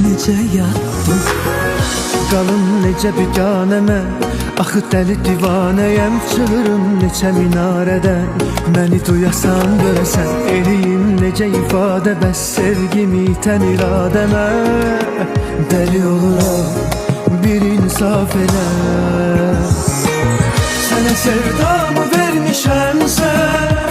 necə yatdım. Qalım necə biganəmə, axı dəli divanəyəm. Çığırım neçə minarədən, məni duyasan görəsən. Eliyim necə ifadə, bəs sevgimi itən iradəmə. Dəli oluram, bir insaf elə. Sənə sevdamı vermişəm sən,